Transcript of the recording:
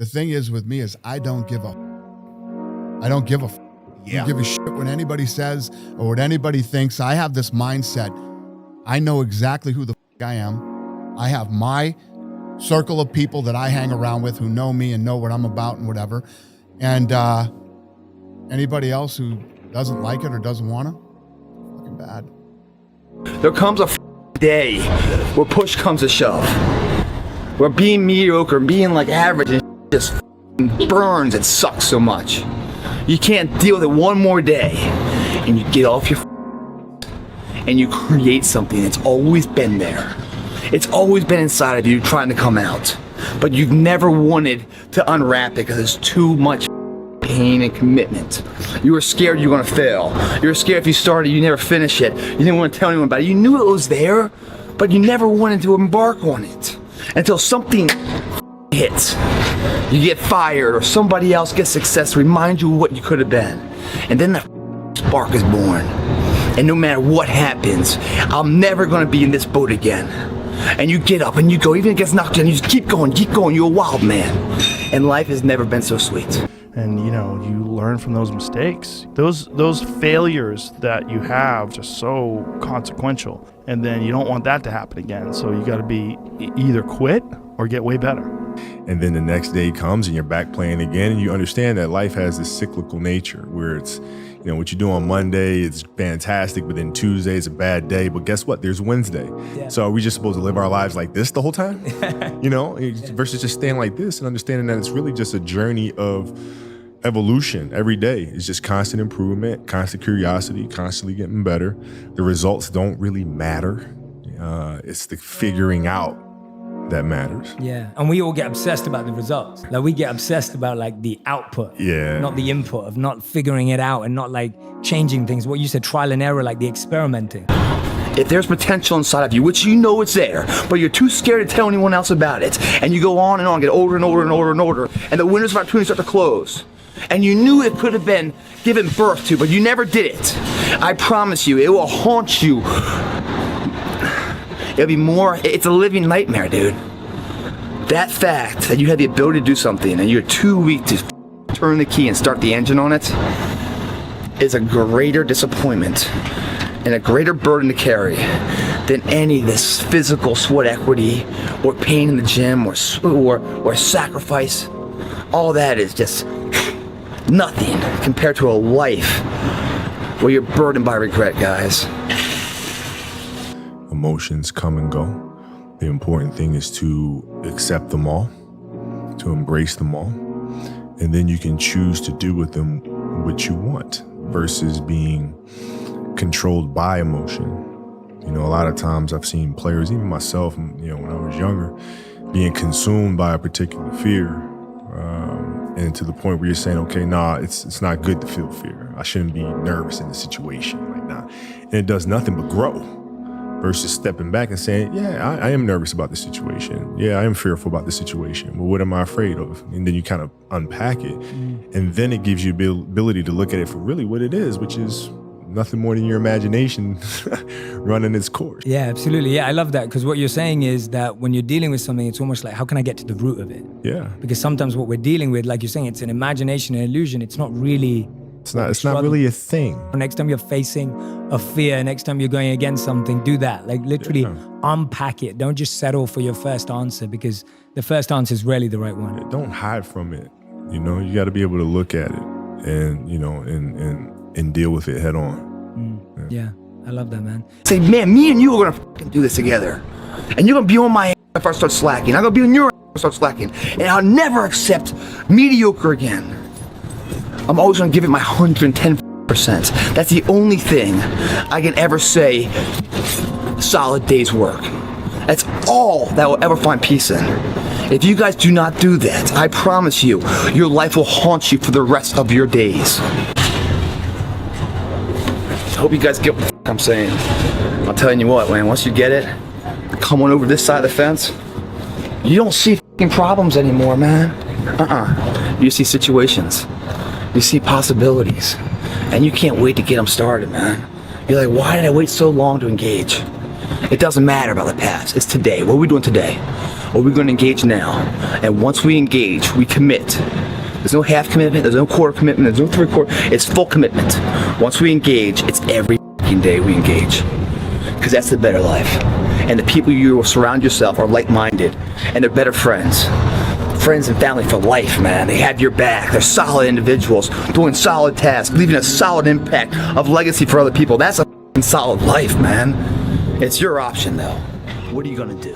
The thing is with me is I don't give a I don't give a shit what anybody says or what anybody thinks. I have this mindset. I know exactly who the I am. I have my circle of people that I hang around with who know me and know what I'm about and whatever. And anybody else who doesn't like it or doesn't want to, fucking bad. There comes a day where push comes to shove, where being mediocre, being like average and just burns and sucks so much. You can't deal with it one more day, and you get off your and you create something that's always been there. It's always been inside of you trying to come out, but you've never wanted to unwrap it because there's too much pain and commitment. You were scared you were gonna fail. You were scared if you started, you never finish it. You didn't want to tell anyone about it. You knew it was there, but you never wanted to embark on it until something hits. You get fired or somebody else gets success to remind you of what you could have been. And then that spark is born. And no matter what happens, I'm never gonna be in this boat again. And you get up and you go, even if it gets knocked down, you just keep going, you're a wild man. And life has never been so sweet. And you know, you learn from those mistakes. Those failures that you have just so consequential. And then you don't want that to happen again. So you gotta be either quit or get way better. And then the next day comes and you're back playing again, and you understand that life has this cyclical nature where it's, you know, what you do on Monday is fantastic, but then Tuesday is a bad day. But guess what? There's Wednesday. Yeah. So are we just supposed to live our lives like this the whole time? You know, versus just staying like this and understanding that it's really just a journey of evolution every day. It's just constant improvement, constant curiosity, constantly getting better. The results don't really matter. It's the figuring out that matters. Yeah, and we all get obsessed about the results. Like we get obsessed about like the output, not the input, of not figuring it out and not like changing things. What you said, trial and error, like the experimenting. If there's potential inside of you, which you know it's there, but you're too scared to tell anyone else about it, and you go on and on, get older and older and older and older, and the windows of opportunity start to close, and you knew it could have been given birth to, but you never did it. I promise you, it will haunt you. It'll be more, it's a living nightmare, dude. That fact that you had the ability to do something and you're too weak to turn the key and start the engine on it is a greater disappointment and a greater burden to carry than any of this physical sweat equity or pain in the gym or sacrifice. All that is just nothing compared to a life where you're burdened by regret, guys. Emotions come and go. The important thing is to accept them all, to embrace them all, and then you can choose to do with them what you want versus being controlled by emotion. You know, a lot of times I've seen players, even myself, you know, when I was younger, being consumed by a particular fear, and to the point where you're saying, okay, nah, it's not good to feel fear. I shouldn't be nervous in this situation, like nah. And it does nothing but grow. Versus stepping back and saying, yeah, I am nervous about this situation. Yeah, I am fearful about this situation. Well, what am I afraid of? And then you kind of unpack it. And then it gives you the ability to look at it for really what it is, which is nothing more than your imagination running its course. Yeah, absolutely. Yeah, I love that, because what you're saying is that when you're dealing with something, it's almost like, how can I get to the root of it? Yeah. Because sometimes what we're dealing with, like you're saying, it's an imagination, an illusion. It's not really... It's not really a thing. Next time you're facing a fear, next time you're going against something, do that. Like literally unpack it. Don't just settle for your first answer, because the first answer is rarely the right one. Don't hide from it. You know, you got to be able to look at it and, you know, and deal with it head on. Yeah, I love that, man. Say, man, me and you are gonna fucking do this together. And you're gonna be on my ass if I start slacking. I'm gonna be on your ass if I start slacking. And I'll never accept mediocre again. I'm always gonna give it my 110%. That's the only thing I can ever say solid day's work. That's all that will ever find peace in. If you guys do not do that, I promise you, your life will haunt you for the rest of your days. I hope you guys get what I'm saying. I'm telling you what, man, once you get it, come on over this side of the fence, you don't see problems anymore, man. You see situations. You see possibilities, and you can't wait to get them started, man. You're like, why did I wait so long to engage? It doesn't matter about the past. It's today. What are we doing today? or are we going to engage now? And once we engage, we commit. There's no half commitment, there's no quarter commitment, there's no three-quarter, it's full commitment. Once we engage, it's every day we engage. Because that's the better life. And the people you will surround yourself are like-minded, and they're better friends. Friends and family for life, man. They have your back. They're solid individuals doing solid tasks, leaving a solid impact of legacy for other people. That's a solid life, man. It's your option, though. What are you gonna do?